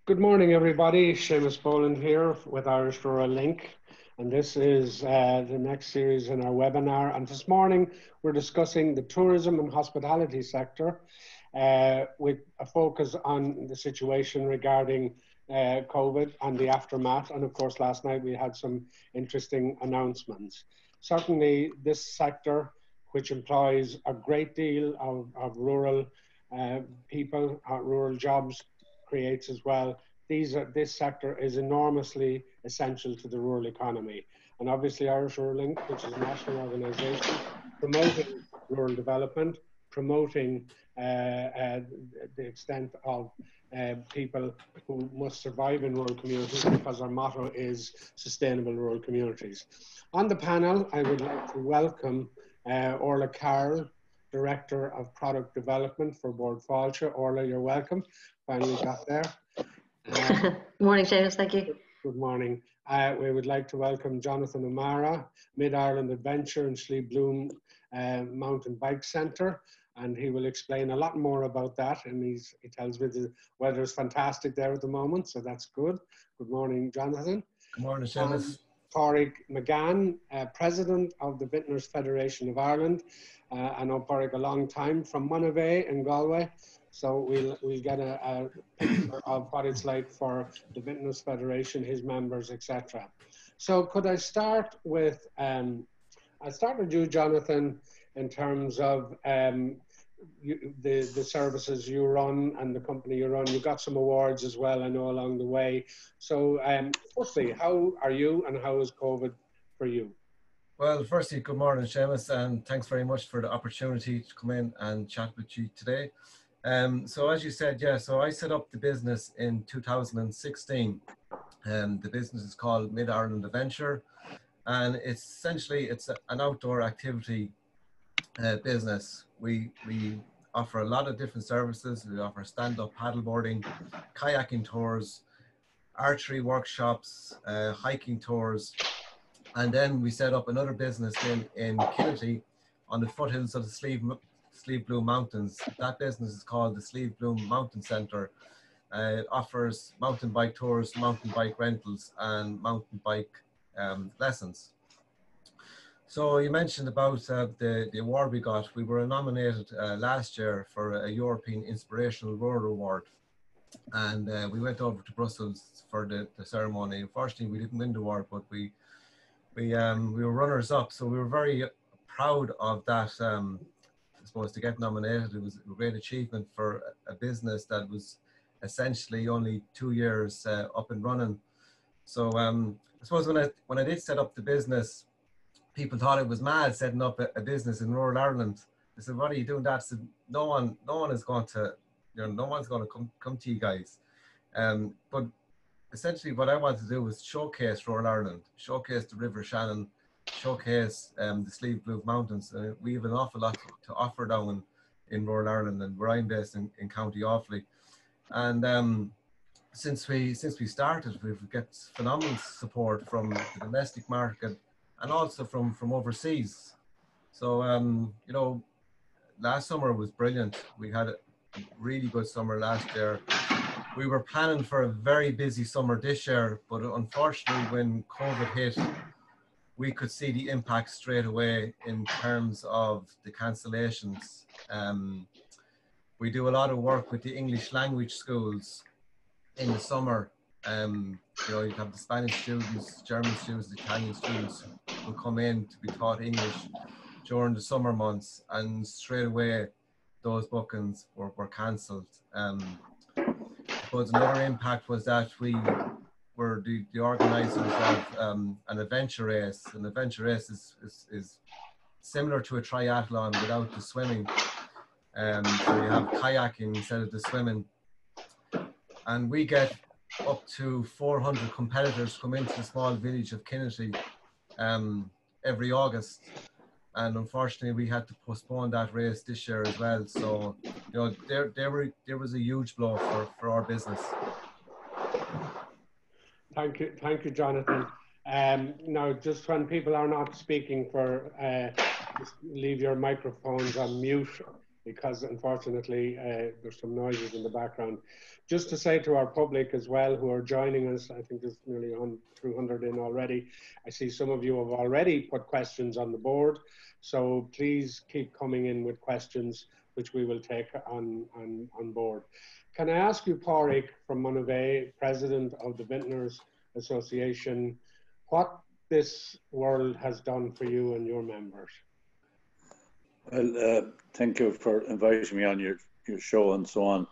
Good morning, everybody. Seamus Boland here with Irish Rural Link, and this is the next series in our webinar. And this morning, we're discussing the tourism and hospitality sector with a focus on the situation regarding COVID and the aftermath. And of course, last night we had some interesting announcements. Certainly, this sector, which employs a great deal of rural people, rural jobs, creates as well. This sector is enormously essential to the rural economy. And obviously Irish Rural Link, which is a national organisation promoting rural development, promoting the extent of people who must survive in rural communities, because our motto is sustainable rural communities. On the panel, I would like to welcome Orla Carroll, Director of Product Development for Bord Fáilte. Orla, you're welcome. Finally got there. Good morning, Seamus. Thank you. Good morning. We would like to welcome Jonathan O'Mara, Mid-Ireland Adventure and Slieve Bloom Mountain Bike Centre, and he will explain a lot more about that. And he tells me the weather is fantastic there at the moment, so that's good. Good morning, Jonathan. Good morning, Seamus. Pádraig McGann, President of the Vintners Federation of Ireland. I know Pádraig a long time from Monavea in Galway. So we'll get a picture of what it's like for the Vintners Federation, his members, etc. So could I start with, I'll start with you, Jonathan, in terms of the services you run and the company you run. You got some awards as well, I know, along the way. So firstly, how are you and how is COVID for you? Well, firstly, good morning, Seamus, and thanks very much for the opportunity to come in and chat with you today. So as you said, yeah, so I set up the business in 2016. The business is called Mid-Ireland Adventure, and it's an outdoor activity business. We offer a lot of different services. We offer stand-up paddleboarding, kayaking tours, archery workshops, hiking tours, and then we set up another business in Kilty on the foothills of the Slieve Bloom Mountains. That business is called the Slieve Bloom Mountain Centre. It offers mountain bike tours, mountain bike rentals, and mountain bike lessons. So you mentioned about the award we got. We were nominated last year for a European Inspirational Rower Award, and we went over to Brussels for the ceremony. Unfortunately, we didn't win the award, but we were runners up. So we were very proud of that. I suppose to get nominated, it was a great achievement for a business that was essentially only 2 years up and running. So I suppose when I did set up the business, people thought it was mad setting up a business in rural Ireland. They said, "What are you doing that?" I said, no one is going to, no one's going to come to you guys. But essentially, what I wanted to do was showcase rural Ireland, showcase the River Shannon, showcase the Slieve Bloom Mountains. We have an awful lot to offer down in rural Ireland, and where I'm based in County Offaly. And since we started, we've got phenomenal support from the domestic market and also from overseas. So last summer was brilliant. We had a really good summer last year. We were planning for a very busy summer this year, but unfortunately when COVID hit, we could see the impact straight away in terms of the cancellations. We do a lot of work with the English language schools in the summer. You have the Spanish students, German students, Italian students who come in to be taught English during the summer months, and straight away those bookings were cancelled. But another impact was that we were the organisers of an adventure race. An adventure race is similar to a triathlon without the swimming. So you have kayaking instead of the swimming. And we get up to 400 competitors come into the small village of Kilty every August. And unfortunately, we had to postpone that race this year as well. So, there was a huge blow for our business. Thank you, Jonathan. Now, just when people are not speaking, just leave your microphones on mute because unfortunately there's some noises in the background. Just to say to our public as well who are joining us, I think there's nearly 200 in already. I see some of you have already put questions on the board, so please keep coming in with questions which we will take on board. Can I ask you, Pádraig from Monivea, President of the Vintners Association, what this world has done for you and your members? Well, thank you for inviting me on your show and so on.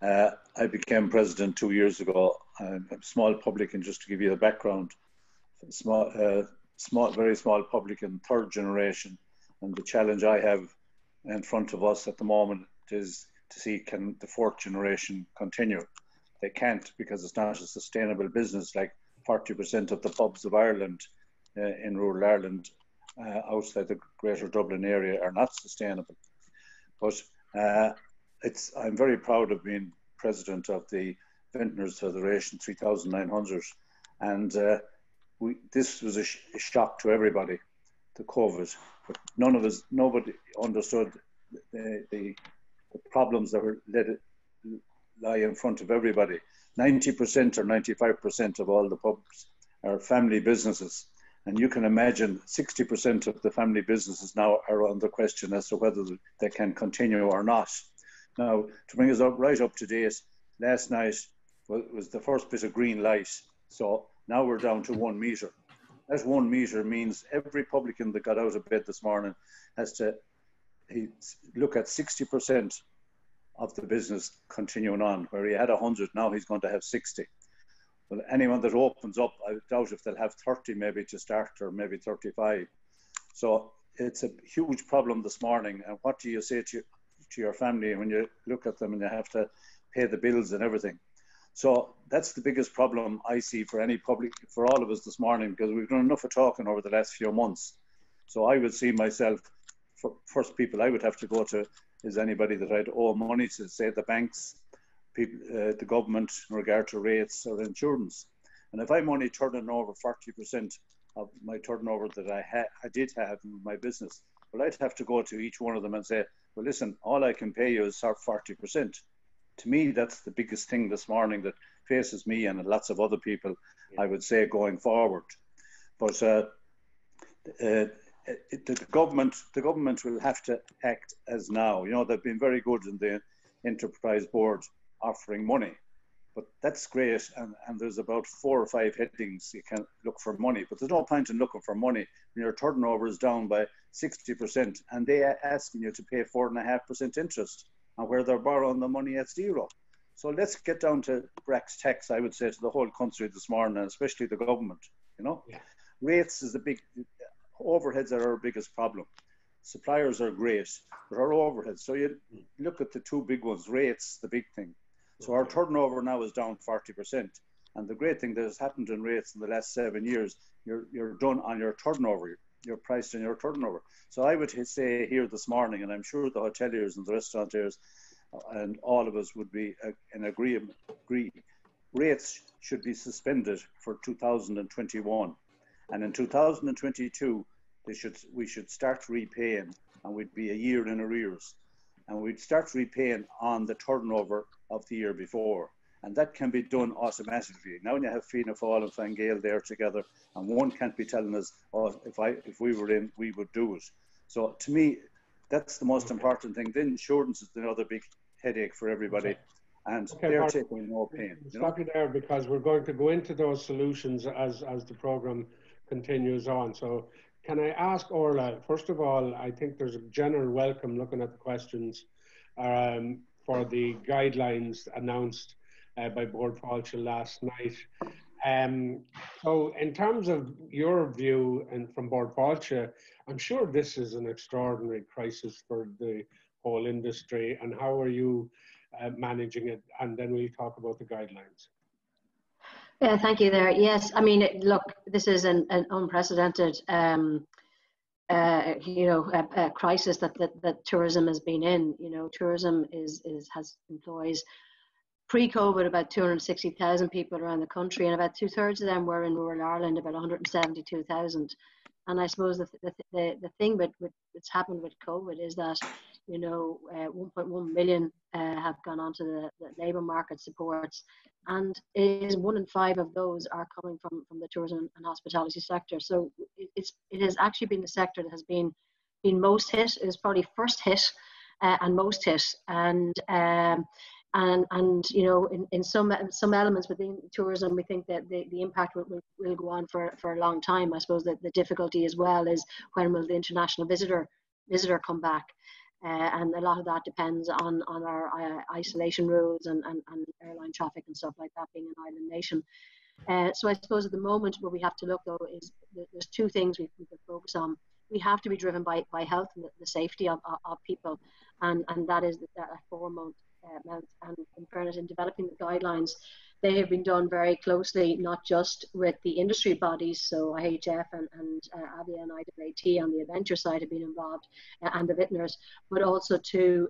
I became president 2 years ago. I'm a small publican, just to give you the background. Very small publican, third generation. And the challenge I have in front of us at the moment is to see, can the fourth generation continue? They can't, because it's not a sustainable business. Like 40% of the pubs of Ireland, in rural Ireland, outside the Greater Dublin area, are not sustainable. But I'm very proud of being president of the Vintners Federation 3900, and this was a shock to everybody, the COVID. But nobody understood the problems that lie in front of everybody. 90% or 95% of all the pubs are family businesses. And you can imagine 60% of the family businesses now are under question as to whether they can continue or not. Now, to bring us right up to date, last night was the first bit of green light. So now we're down to 1 metre. That 1 metre means every publican that got out of bed this morning has to look at 60% of the business continuing on. Where he had 100, now he's going to have 60. Well, anyone that opens up, I doubt if they'll have 30 maybe to start, or maybe 35. So it's a huge problem this morning. And what do you say to your family when you look at them and you have to pay the bills and everything? So that's the biggest problem I see for for all of us this morning, because we've done enough of talking over the last few months. So I would see myself, first people I would have to go to is anybody that I'd owe money to, say the banks, people, the government in regard to rates or insurance. And if I'm only turning over 40% of my turnover that I did have in my business, well, I'd have to go to each one of them and say, well, listen, all I can pay you is 40%. To me, that's the biggest thing this morning that faces me and lots of other people, I would say, going forward. But the government will have to act as now. You know, they've been very good in the enterprise board offering money, but that's great. And there's about 4 or 5 headings you can look for money, but there's no point in looking for money when your turnover is down by 60% and they are asking you to pay 4.5% interest, and where they're borrowing the money at 0. So let's get down to brass tacks, I would say, to the whole country this morning, and especially the government. You know, rates is the big, overheads are our biggest problem. Suppliers are great, but our overheads. So you look at the 2 big ones. Rates, the big thing. So our turnover now is down 40%. And the great thing that has happened in rates in the last 7 years, you're done on your turnover. You're priced on your turnover. So I would say here this morning, and I'm sure the hoteliers and the restaurateurs and all of us would be in agreement, rates should be suspended for 2021. And in 2022, we should start repaying, and we'd be a year in arrears. And we'd start repaying on the turnover of the year before. And that can be done automatically. Now you have Fianna Fáil and Fine Gael there together, and one can't be telling us, oh, if we were in, we would do it. So to me, that's the most important thing. The insurance is another big headache for everybody. And they're taking no pain. Stop you there, because we're going to go into those solutions as the programme continues on. So can I ask Orla, first of all, I think there's a general welcome looking at the questions for the guidelines announced by Bord Fáilte last night. So in terms of your view and from Bord Fáilte, I'm sure this is an extraordinary crisis for the whole industry, and how are you managing it? And then we'll talk about the guidelines. Yeah, thank you there. Yes, I mean, look, this is an unprecedented crisis that tourism has been in. You know, tourism has employs pre-COVID about 260,000 people around the country, and about 2/3 of them were in rural Ireland, about 172,000. And I suppose the thing that's happened with COVID is that, 1.1 million have gone onto the labour market supports, and it is 1 in 5 of those are coming from the tourism and hospitality sector. So it has actually been the sector that has been most hit. It was probably first hit and most hit, and in some elements within tourism, we think that the impact will go on for a long time. I suppose that the difficulty as well is when will the international visitor come back. And a lot of that depends on our isolation rules and airline traffic and stuff like that, being an island nation. So I suppose at the moment what we have to look, though, is there's 2 things we can focus on. We have to be driven by health and the safety of people, and that is that foremost. And in fairness, in developing the guidelines, they have been done very closely, not just with the industry bodies, so IHF and ABIA and IAAT on the adventure side have been involved, and the vintners, but also to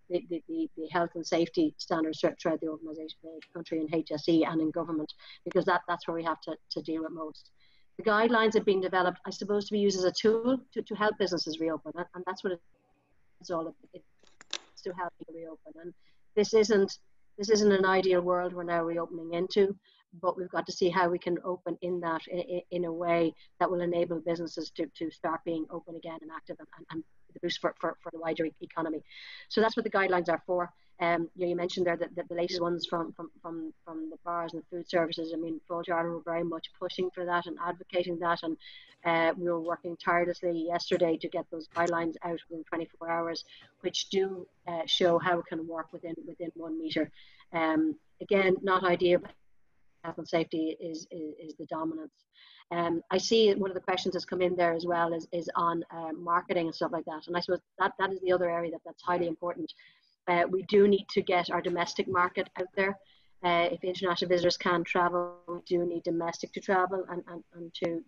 the health and safety standards throughout the organisation, the country, in HSE and in government, because that's where we have to deal with most. The guidelines have been developed, I suppose, to be used as a tool to help businesses reopen, and that's what it's all about. It's to help you reopen. And this isn't an ideal world we're now reopening into, but we've got to see how we can open in that in a way that will enable businesses to start being open again and active and the boost for the wider economy. So that's what the guidelines are for. You mentioned there that the latest ones from the bars and the food services. I mean, Fáilte Ireland were very much pushing for that and advocating that, and we were working tirelessly yesterday to get those guidelines out within 24 hours, which do show how it can work within 1 metre. Again, not ideal, but health and safety is the dominance. I see one of the questions that's come in there as well is on marketing and stuff like that, and I suppose that is the other area that's highly important. We do need to get our domestic market out there. If international visitors can't travel, we do need domestic to travel and to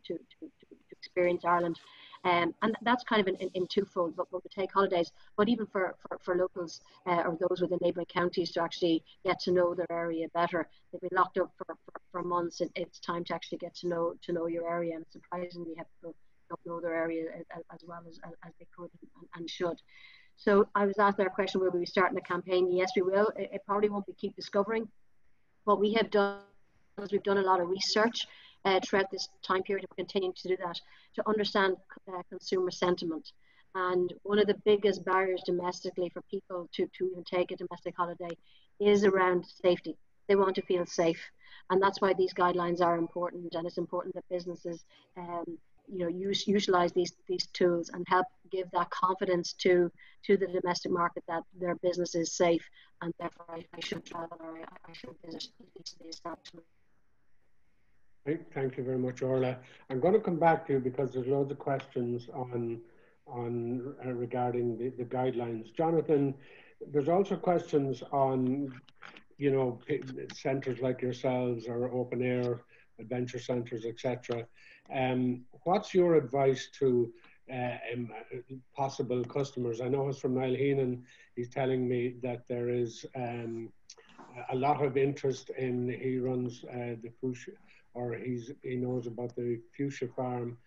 experience Ireland. And that's kind of in twofold, but we'll take holidays, but even for locals or those within neighbouring counties to actually get to know their area better. They've been locked up for months. It's time to actually get to know your area, and surprisingly, people don't know their area as well as they could and should. So I was asked there a question, will we be starting a campaign? Yes, we will. It probably won't be keep discovering. What we have done is we've done a lot of research throughout this time period, and we're continuing to do that, to understand consumer sentiment. And one of the biggest barriers domestically for people to even take a domestic holiday is around safety. They want to feel safe. And that's why these guidelines are important, and it's important that businesses utilize these tools and help give that confidence to the domestic market that their business is safe, and therefore I should travel or I should visit the establishment. Thank you very much, Orla. I'm going to come back to you because there's loads of questions on regarding the guidelines. Jonathan, there's also questions on centres like yourselves or open air adventure centres, etc. What's your advice to possible customers? I know it's from Niall Heenan. He's telling me that there is a lot of interest in. He runs the Fuchsia, or he knows about the Fuchsia Farm,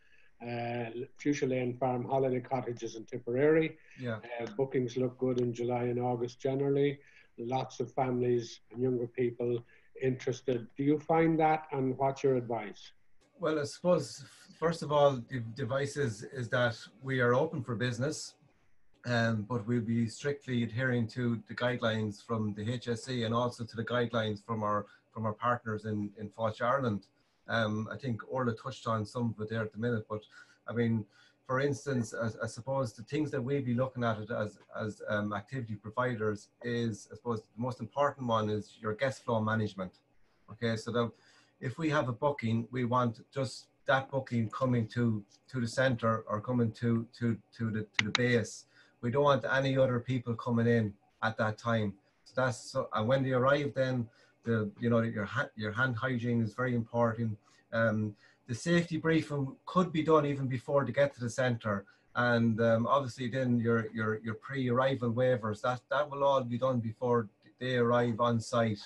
Fuchsia Lane Farm holiday cottages in Tipperary. Yeah. Bookings look good in July and August generally. Lots of families and younger people interested. Do you find that, and what's your advice? Well, I suppose, first of all, the advice is that we are open for business, but we'll be strictly adhering to the guidelines from the HSE and also to the guidelines from our partners in Fáilte Ireland. I think Orla touched on some of it there at the minute, but I mean, for instance, I suppose the things that we'll be looking at it as activity providers is, I suppose, the most important one is your guest flow management. Okay, so that if we have a booking, we want just that booking coming to the centre or coming to the base. We don't want any other people coming in at that time. So that's so, and when they arrive, then your hand hygiene is very important. The safety briefing could be done even before they get to the centre, and obviously then your pre-arrival waivers, that will all be done before they arrive on site.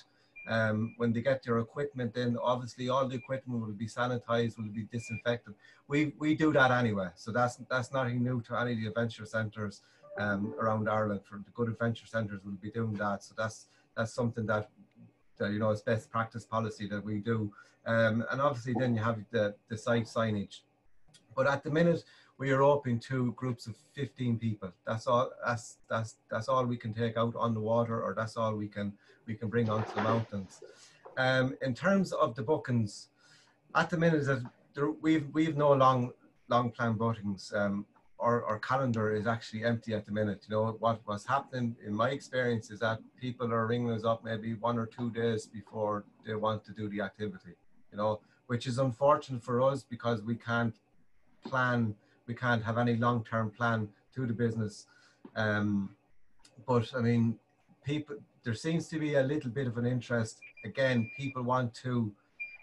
When they get their equipment, then obviously all the equipment will be sanitized, will be disinfected. We do that anyway, so that's nothing new to any of the adventure centres. around Ireland. For the Good Adventure Centres will be doing that. So that's something that you know, is best practice policy that we do. And obviously then you have the site signage. But at the minute we are open to groups of 15 people. That's all. That's all we can take out on the water, or that's all we can bring onto the mountains. In terms of the bookings, at the minute we've no long plan bookings. Our calendar is actually empty at the minute. You know, what's happening in my experience is that people are ringing us up maybe 1 or 2 days before they want to do the activity, you know, which is unfortunate for us because we can't plan, we can't have any long-term plan to the business. But I mean, there seems to be a little bit of an interest. Again, people want to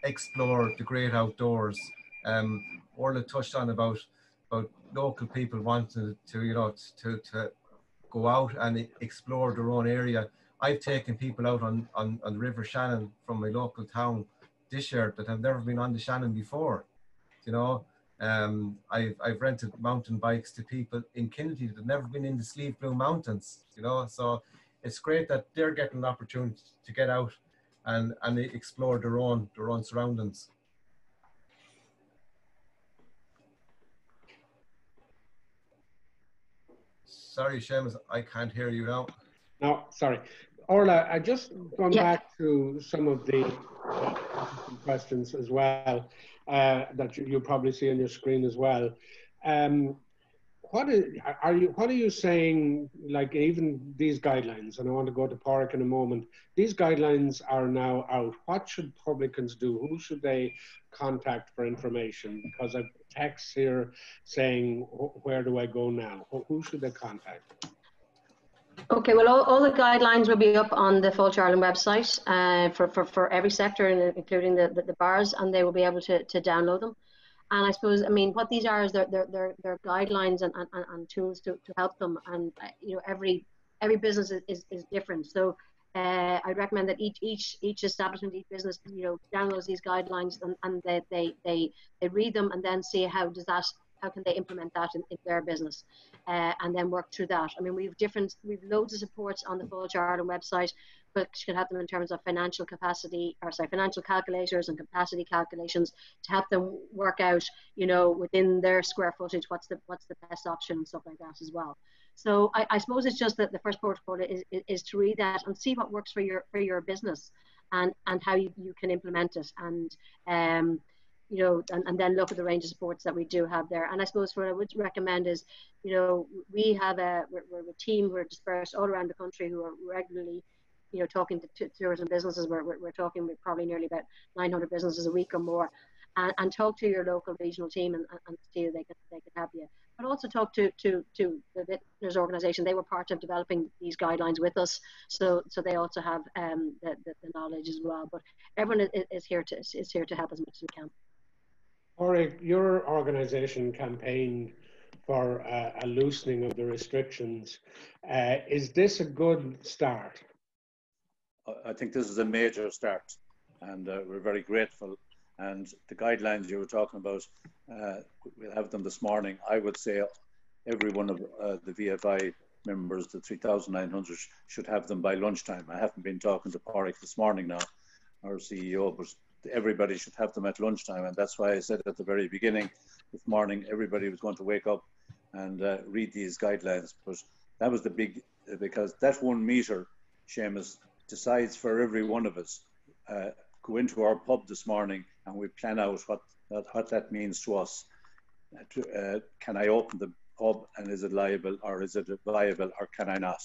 explore the great outdoors. Orla touched on about local people wanting to, you know, to go out and explore their own area. I've taken people out on the River Shannon from my local town this year that have never been on the Shannon before, you know. I've rented mountain bikes to people in Kennedy that have never been in the Slieve Blue Mountains, you know. So it's great that they're getting an opportunity to get out and explore their own surroundings. Sorry, Seamus, I can't hear you now. No, sorry. Orla, I just gone back to some of the questions as well that you probably see on your screen as well. What are you saying, like even these guidelines, and I want to go to Pádraig in a moment, these guidelines are now out. What should publicans do? Who should they contact for information? Because I've texts here saying, where do I go now? Who should they contact? Okay, well, all the guidelines will be up on the Fáilte Ireland website for every sector, including the bars, and they will be able to download them. And I suppose, I mean, what these are is they're guidelines and tools to help them. And you know, every business is different. So I'd recommend that each establishment, each business, you know, downloads these guidelines and they read them and then see how can they implement that in their business, and then work through that. I mean, we've loads of supports on the Fáilte Ireland website, but you can have them in terms of financial calculators and capacity calculations to help them work out, you know, within their square footage, what's the best option and stuff like that as well. So I suppose it's just that the first protocol is to read that and see what works for your business and how you can implement it, and you know, and then look at the range of supports that we do have there. And I suppose what I would recommend is, you know, we're a team who are dispersed all around the country who are regularly, you know, talking to tourism businesses. We're talking with probably nearly about 900 businesses a week or more, and talk to your local regional team and see if they can help you. But also talk to the Vintners organisation. They were part of developing these guidelines with us, so they also have the knowledge as well. But everyone is here to help as much as we can. Pádraig, your organisation campaigned for a loosening of the restrictions. Is this a good start? I think this is a major start, and we're very grateful. And the guidelines you were talking about, we'll have them this morning. I would say every one of the VFI members, the 3,900, should have them by lunchtime. I haven't been talking to Pádraig this morning now, our CEO, but everybody should have them at lunchtime. And that's why I said at the very beginning this morning, everybody was going to wake up and read these guidelines. But that was the big, because that 1 metre, Seamus, decides for every one of us. Go into our pub this morning and we plan out what that means to us. Can I open the pub and is it liable, or is it viable, or can I not?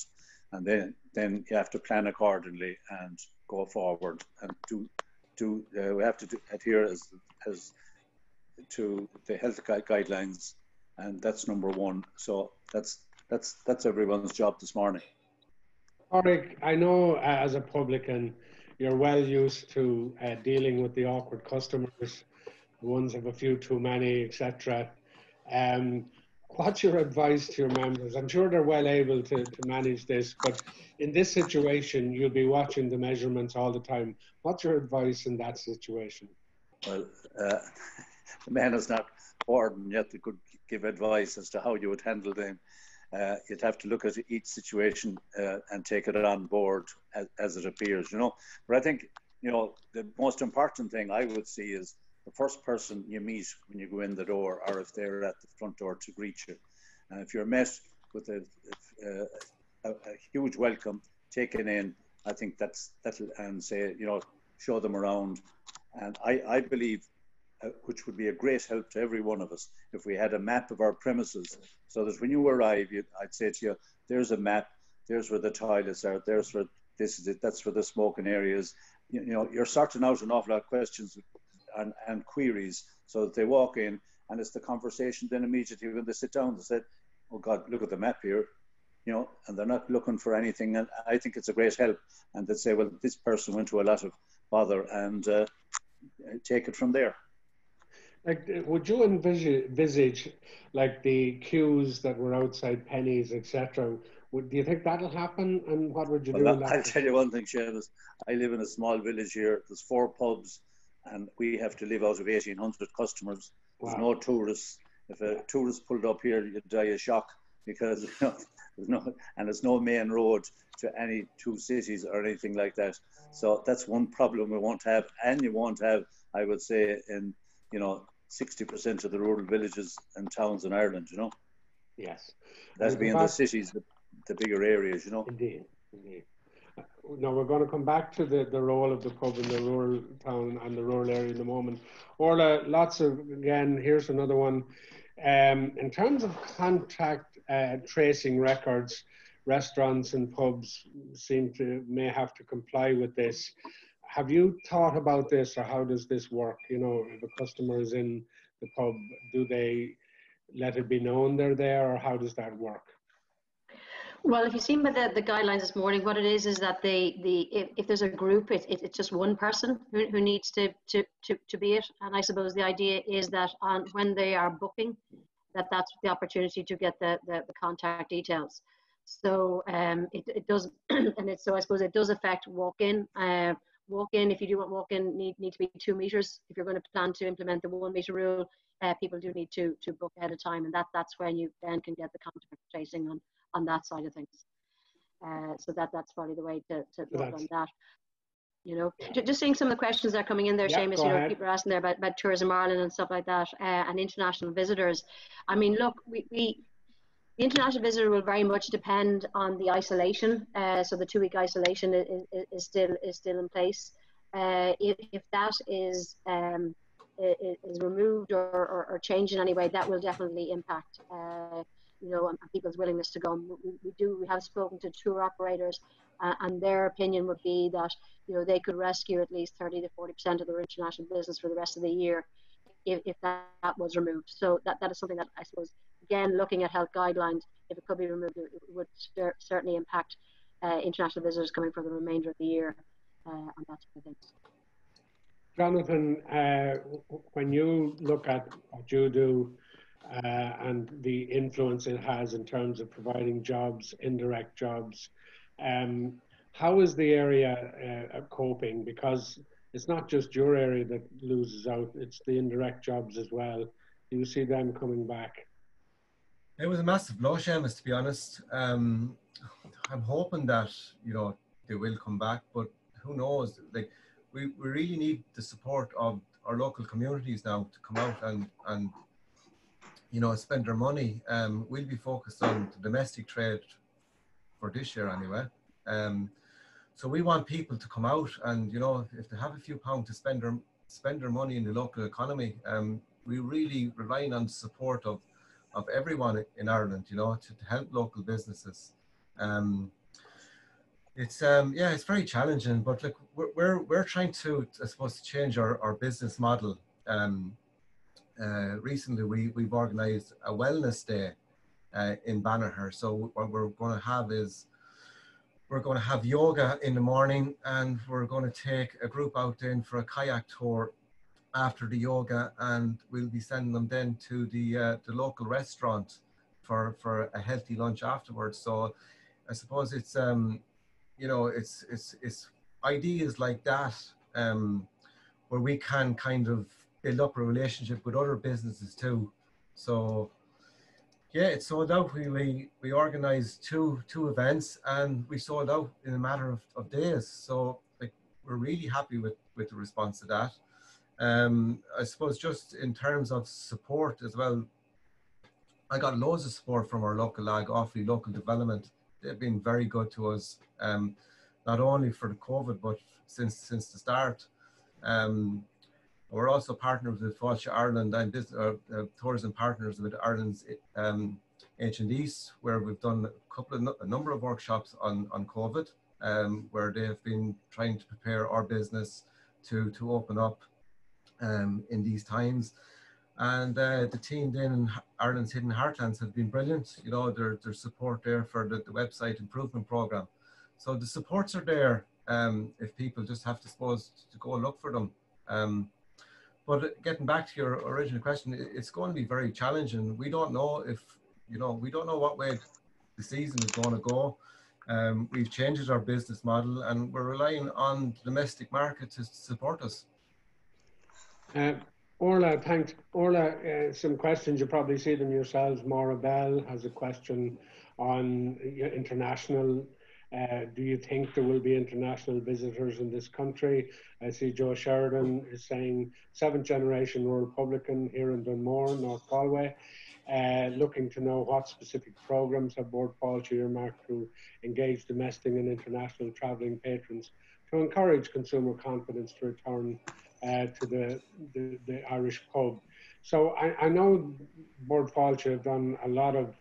And then you have to plan accordingly and go forward and we have to adhere as to the health guidelines, and that's number 1. So that's everyone's job this morning. Pádraig, I know as a publican, you're well used to dealing with the awkward customers, the ones have a few too many, etc. What's your advice to your members? I'm sure they're well able to manage this, but in this situation, you'll be watching the measurements all the time. What's your advice in that situation? Well, the man is not born yet to could give advice as to how you would handle them. You'd have to look at each situation and take it on board as it appears, But I think, the most important thing I would see is the first person you meet when you go in the door, or if they're at the front door to greet you. And if you're met with a huge welcome, taken in, I think that'll, and say, show them around. And I believe, which would be a great help to every one of us, if we had a map of our premises, so that when you arrive, I'd say to you, there's a map, there's where the toilets are, there's where this is it, that's where the smoking areas. You're sorting out an awful lot of questions and queries, so that they walk in, and it's the conversation then immediately when they sit down, they say, oh God, look at the map here, and they're not looking for anything. And I think it's a great help. And they'd say, well, this person went to a lot of bother, and take it from there. Like, would you envisage like the queues that were outside Pennies, etc.? Do you think that'll happen? And what would you do? I'll tell you one thing, Seamus. I live in a small village here. There's 4 pubs, and we have to live out of 1,800 customers. There's no tourists. If a tourist pulled up here, you'd die of shock, because there's no main road to any 2 cities or anything like that. So that's one problem we won't have, and you won't have, I would say, in 60% of the rural villages and towns in Ireland. Yes, that'd be in the cities, the bigger areas. Indeed. Now we're going to come back to the role of the pub in the rural town and the rural area in a moment. Orla, again, here's another one. In terms of contact tracing records, restaurants and pubs may have to comply with this. Have you thought about this, or how does this work? If a customer is in the pub, do they let it be known they're there, or how does that work? Well, if you've seen by the guidelines this morning, what it is that if there's a group, it's just one person who needs to be it. And I suppose the idea is that when they are booking, that's the opportunity to get the contact details. So it does, and so I suppose it does affect walk-in. Walk-in, if you do want walk-in, need to be 2 meters. If you're going to plan to implement the 1 meter rule, people do need to book ahead of time, and that's when you then can get the contact tracing on that side of things. So that's probably the way to look on that. Just seeing some of the questions that are coming in there, Seamus, people are asking there about Tourism Ireland and stuff like that, and international visitors. I mean, look, the international visitor will very much depend on the isolation. So the 2-week isolation is still in place. If that is removed or changed in any way, that will definitely impact and people's willingness to go. We have spoken to tour operators, and their opinion would be that they could rescue at least 30 to 40% of their international business for the rest of the year if that was removed. So that is something that I suppose, again, looking at health guidelines, if it could be removed, it would certainly impact international visitors coming for the remainder of the year on that sort of things. Jonathan, when you look at what you do and the influence it has in terms of providing jobs, indirect jobs, how is the area coping? Because it's not just your area that loses out, it's the indirect jobs as well. Do you see them coming back? It was a massive blow, Seamus, to be honest. I'm hoping that, they will come back, but who knows? Like, we really need the support of our local communities now to come out and spend their money. We'll be focused on the domestic trade for this year anyway. So we want people to come out and, if they have a few pounds to spend their money in the local economy, we're really relying on the support of everyone in Ireland, to help local businesses. It's very challenging, but look, we're trying to, I suppose, to change our business model. Recently we've organised a wellness day in Banagher. So what we're going to have is we're going to have yoga in the morning, and we're going to take a group out then for a kayak tour after the yoga, and we'll be sending them then to the local restaurant for a healthy lunch afterwards. So I suppose it's it's ideas like that where we can kind of build up a relationship with other businesses too. So Yeah, it sold out. We organised two events, and we sold out in a matter of days. So like, we're really happy with the response to that. I suppose just in terms of support as well, I got loads of support from our local lag, Offaly Local Development. They've been very good to us, not only for the COVID, but since the start. We're also partners with Fáilte Ireland and tourism partners with Ireland's Ancient East, where we've done a number of workshops on COVID, where they have been trying to prepare our business to open up in these times. And the team then in Ireland's Hidden Heartlands have been brilliant. You know, their support there for the website improvement program. So the supports are there if people just have to, suppose, to go and look for them. But getting back to your original question, it's going to be very challenging. We don't know if, we don't know what way the season is going to go. We've changed our business model, and we're relying on the domestic market to support us. Orla, thanks. Orla, some questions, you probably see them yourselves. Maura Bell has a question on international. Do you think there will be international visitors in this country? I see Joe Sheridan is saying 7th generation Republican here in Dunmore, North Galway, looking to know what specific programs have Board Fáilte earmarked to engage domestic and international travelling patrons to encourage consumer confidence to return to the Irish pub. So I know Board Fáilte have done a lot of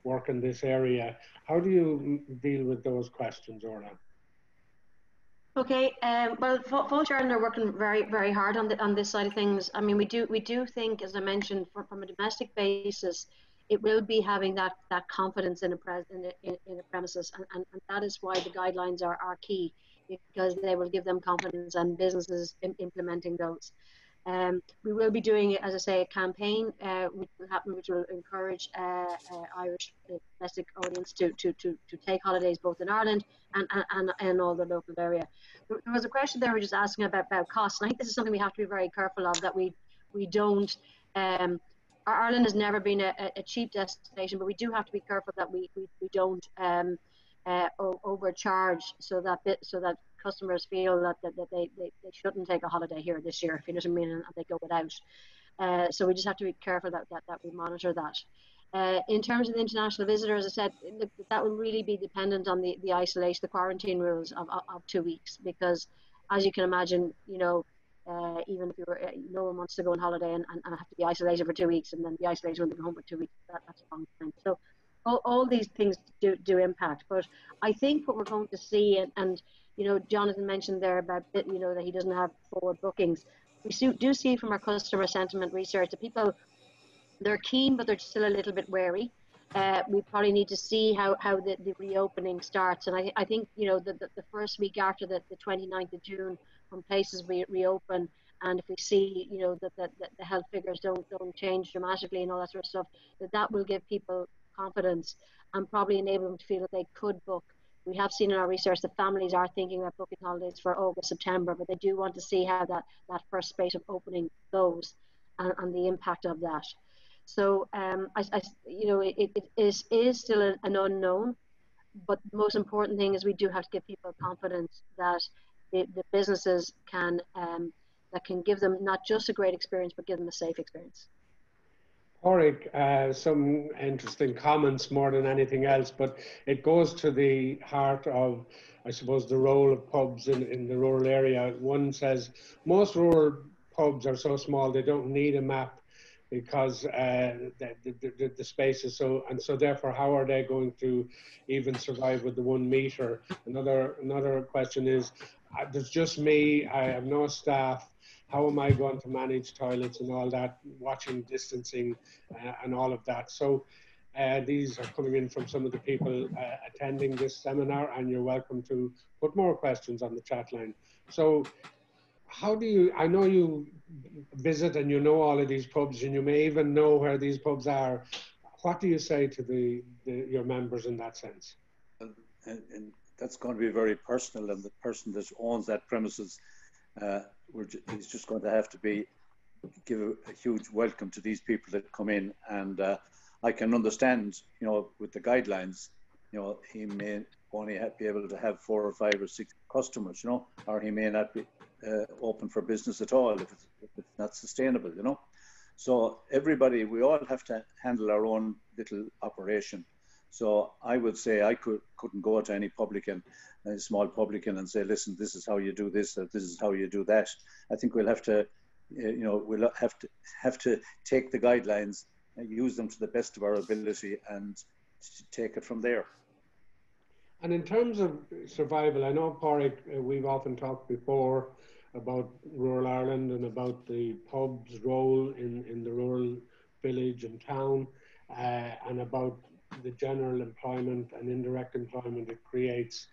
work in this area. How do you deal with those questions, Orla? Okay, well, Fáilte Ireland are working very, very hard on this side of things. I mean, we do think, as I mentioned, from a domestic basis, it will be having that confidence in a premises, and that is why the guidelines are key, because they will give them confidence and businesses implementing those. We will be doing, as I say, a campaign which will encourage Irish domestic audience to take holidays both in Ireland and all the local area. There was a question there we were just asking about costs, and I think this is something we have to be very careful of, that we don't. Ireland has never been a cheap destination, but we do have to be careful that we don't overcharge so that customers feel that they shouldn't take a holiday here this year, if you know what I mean, and they go without. So we just have to be careful that we monitor that. In terms of the international visitors, as I said, that will really be dependent on the isolation, the quarantine rules of 2 weeks, because as you can imagine, even if no one wants to go on holiday and have to be isolated for 2 weeks, and then be isolated when they go home for 2 weeks, that's a long time. So all these things do impact. But I think what we're going to see, and Jonathan mentioned there about that he doesn't have forward bookings. We do see from our customer sentiment research that people, they're keen, but they're still a little bit wary. We probably need to see how the reopening starts, and I think the first week after the 29th of June, when places reopen, and if we see that the health figures don't change dramatically and all that sort of stuff, that will give people confidence and probably enable them to feel that they could book. We have seen in our research that families are thinking about booking holidays for August, September, but they do want to see how that first spate of opening goes and the impact of that. So it is still an unknown, but the most important thing is we do have to give people confidence that the businesses can give them not just a great experience, but give them a safe experience. Pádraig, some interesting comments more than anything else, but it goes to the heart of, I suppose, the role of pubs in the rural area. One says most rural pubs are so small they don't need a map because the space is so, and so therefore how are they going to even survive with the 1 metre? Another question is, there's just me, I have no staff. How am I going to manage toilets and all that, watching distancing and all of that? So these are coming in from some of the people attending this seminar, and you're welcome to put more questions on the chat line. So how do you, I know you visit and you know all of these pubs, and you may even know where these pubs are. What do you say to your members in that sense? And that's going to be very personal, and the person that owns that premises, he's just going to have to give a huge welcome to these people that come in. And I can understand, you know, with the guidelines, you know, he may only be able to have 4 or 5 or 6 customers, you know, or he may not be open for business at all if it's not sustainable, you know. So everybody, we all have to handle our own little operation. So I would say I couldn't go to any publican, a small publican, and say, listen, this is how you do this, or this is how you do that. I think we'll have to, you know, we'll have to take the guidelines and use them to the best of our ability and take it from there. And in terms of survival, I know, Pádraig, we've often talked before about rural Ireland and about the pub's role in the rural village and town, and about the general employment and indirect employment it creates.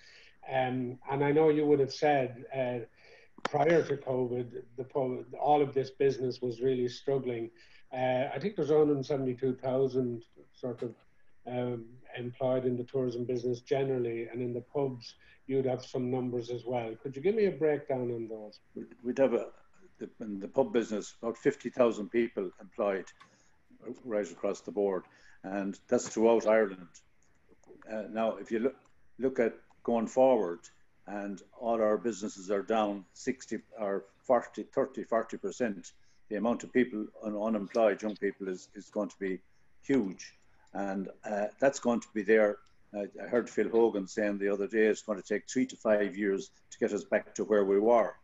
And I know you would have said prior to COVID, the pub, all of this business was really struggling. I think there's 172,000 sort of employed in the tourism business generally, and in the pubs you'd have some numbers as well. Could you give me a breakdown on those? We'd have in the pub business about 50,000 people employed right across the board, and that's throughout Ireland. Now, if you look at going forward, and all our businesses are down 60 or 40%, the amount of people unemployed, young people, is going to be huge. And that's going to be there. I heard Phil Hogan saying the other day it's going to take 3 to 5 years to get us back to where we were.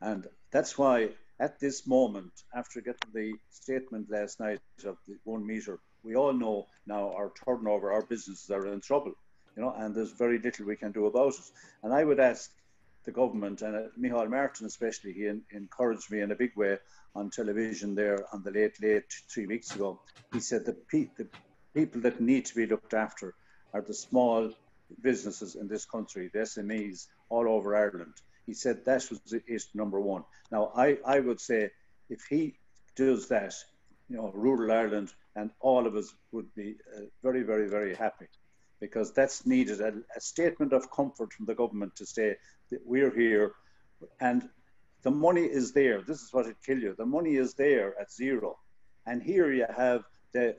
And that's why at this moment, after getting the statement last night of the 1 metre, we all know now our turnover, our businesses are in trouble, you know, and there's very little we can do about it. And I would ask the government, and Micheál Martin especially, he encouraged me in a big way on television there on the late 3 weeks ago. He said the people that need to be looked after are the small businesses in this country, the SMEs all over Ireland. He said that is number one. Now, I would say if he does that, you know, rural Ireland and all of us would be very, very, very happy, because that's needed, a statement of comfort from the government to say that we're here and the money is there. This is what it'd kill you. The money is there at zero. And here you have, they're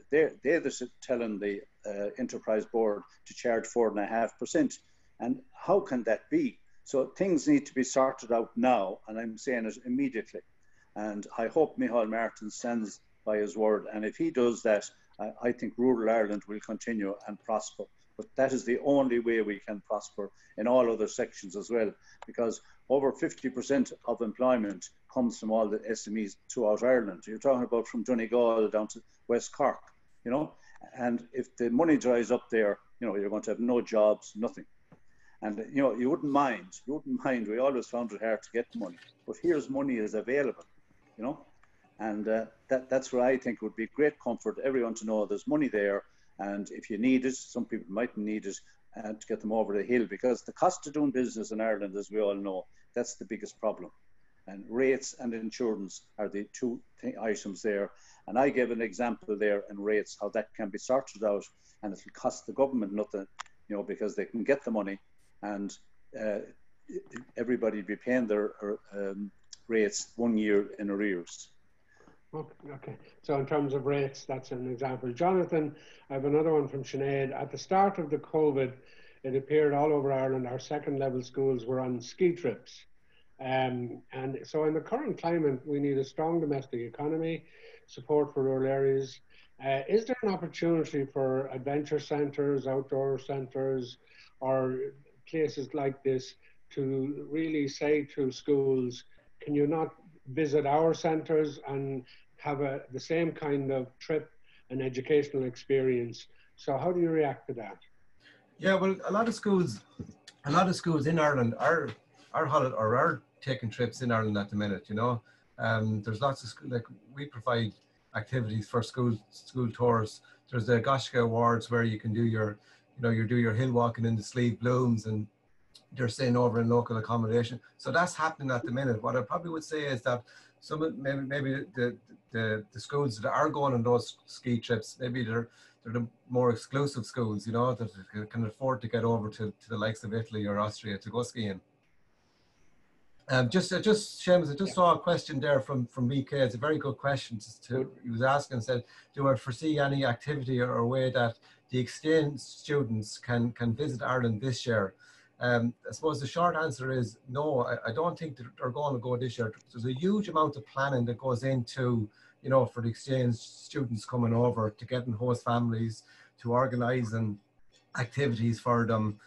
telling the enterprise board to charge 4.5%. And how can that be? So things need to be sorted out now, and I'm saying it immediately. And I hope Micheál Martin stands by his word. And if he does that, I think rural Ireland will continue and prosper. But that is the only way we can prosper in all other sections as well, because over 50% of employment comes from all the SMEs throughout Ireland. You're talking about from Donegal down to West Cork, you know, and if the money dries up there, you know, you're going to have no jobs, nothing. And, you know, you wouldn't mind, we always found it hard to get money, but here's money is available, you know, and that's where I think would be great comfort to everyone to know there's money there. And if you need it, some people might need it to get them over the hill, because the cost of doing business in Ireland, as we all know, that's the biggest problem. And rates and insurance are the two items there. And I gave an example there in rates, how that can be sorted out, and it'll cost the government nothing, you know, because they can get the money and everybody be paying their rates 1 year in arrears. Okay, so in terms of rates, that's an example. Jonathan, I have another one from Sinead. At the start of the COVID, it appeared all over Ireland our second level schools were on ski trips. And so in the current climate, we need a strong domestic economy, support for rural areas. Is there an opportunity for adventure centres, outdoor centres, or places like this to really say to schools, can you not visit our centres and have the same kind of trip and educational experience? So how do you react to that? Yeah, well, a lot of schools in Ireland are taking trips in Ireland at the minute, you know. There's lots of like we provide activities for school tours. There's the Gaisce Awards where you can do your, you know, you do your hill walking in the Slieve Blooms, and they're staying over in local accommodation. So that's happening at the minute. What I probably would say is that maybe the schools that are going on those ski trips, maybe they're the more exclusive schools, you know, that can afford to get over to the likes of Italy or Austria to go skiing. Seamus, I just saw a question there from BK. It's a very good question. He was asking, said, do I foresee any activity or way that the exchange students can visit Ireland this year? I suppose the short answer is no. I don't think they're going to go this year. There's a huge amount of planning that goes into, you know, for the exchange students coming over, to getting host families, to organising activities for them,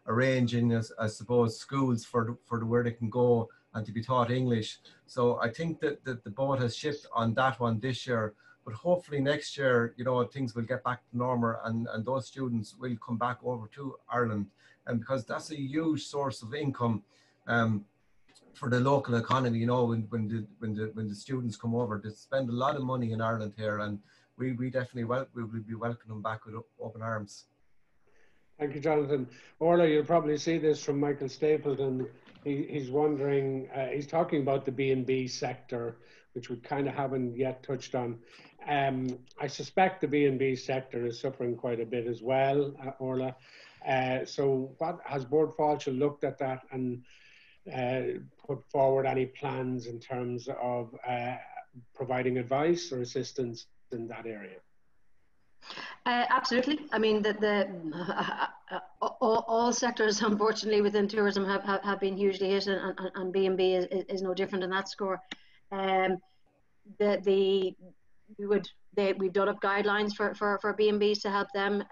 arranging, I suppose, schools for where they can go and to be taught English. So I think that the boat has shifted on that one this year, but hopefully next year, you know, things will get back to normal, and those students will come back over to Ireland, and because that's a huge source of income for the local economy. You know, when the students come over, they spend a lot of money in Ireland here, and we definitely will be welcoming them back with open arms. Thank you, Jonathan. Orla, you'll probably see this from Michael Stapleton. He's wondering, he's talking about the B&B sector, which we kind of haven't yet touched on. I suspect the B&B sector is suffering quite a bit as well, Orla. So what has Board Fáilte looked at that and put forward any plans in terms of providing advice or assistance in that area? Absolutely. I mean, all sectors, unfortunately, within tourism have been hugely hit, and B&B is no different in that score. We've done up guidelines for B&Bs to help them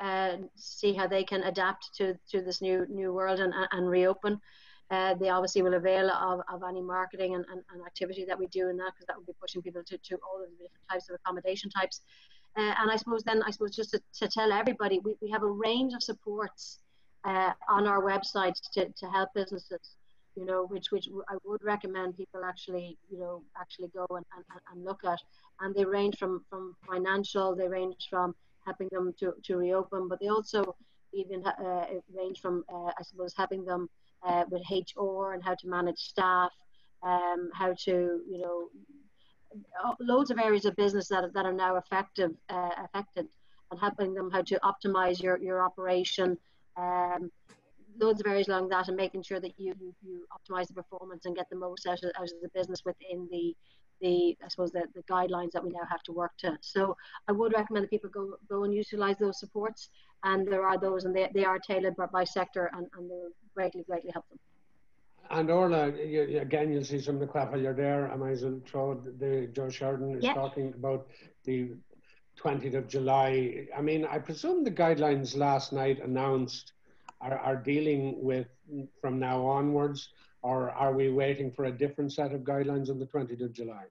see how they can adapt to this new world and reopen. They obviously will avail of any marketing and activity that we do in that, because that will be pushing people to all of the different types of accommodation types. And I suppose just to tell everybody, we have a range of supports on our website to help businesses, you know, which I would recommend people actually go and look at. And they range from financial, they range from helping them to reopen, but they also even range from I suppose helping them with HR and how to manage staff, how to, you know, loads of areas of business that are now affected, and helping them how to optimize your operation. Loads of areas along that, and making sure that you optimize the performance and get the most out of the business within the I suppose the guidelines that we now have to work to. So I would recommend that people go and utilize those supports, and there are those, and they are tailored by sector, and they'll greatly help them. And Orla, again, you'll see some of the crap while you're there. I might as well throw Joe Sheridan is talking about the 20th of July. I mean, I presume the guidelines last night announced are dealing with from now onwards, or are we waiting for a different set of guidelines on the 20th of July?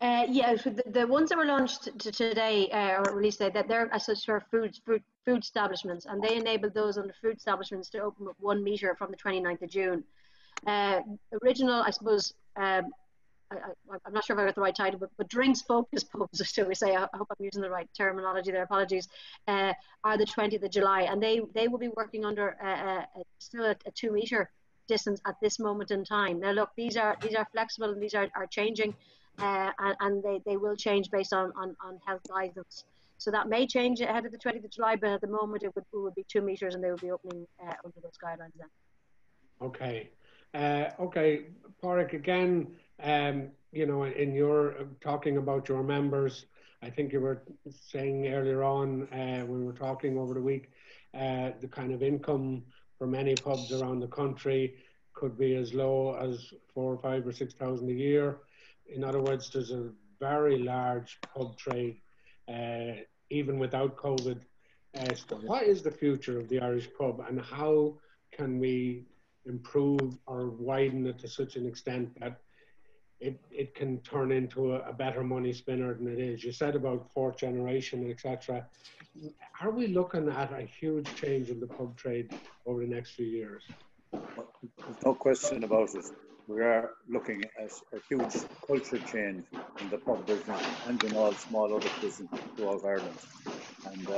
Yeah, so the ones that were launched today or released today, that they're as such for food establishments, and they enabled those under food establishments to open with 1 metre from the 29th of June. Original, I suppose, I'm not sure if I got the right title, but drinks focused pubs, shall we say, I hope I'm using the right terminology there, apologies, are the 20th of July, and they will be working under still a 2 metre distance at this moment in time. Now look, these are flexible, and these are changing, and they will change based on health guidance. So that may change ahead of the 20th of July, but at the moment it would be 2 metres, and they will be opening under those guidelines then. Okay. Okay, Pádraig, again, you know, in your talking about your members, I think you were saying earlier on when we were talking over the week, the kind of income for many pubs around the country could be as low as 4,000 or 5,000 or 6,000 a year. In other words, there's a very large pub trade, even without COVID. What is the future of the Irish pub, and how can we improve or widen it to such an extent that it can turn into a better money spinner than it is? You said about 4th generation, etc. Are we looking at a huge change in the pub trade over the next few years? There's no question about it. We are looking at a huge culture change in the pub business and in all small other businesses throughout Ireland. And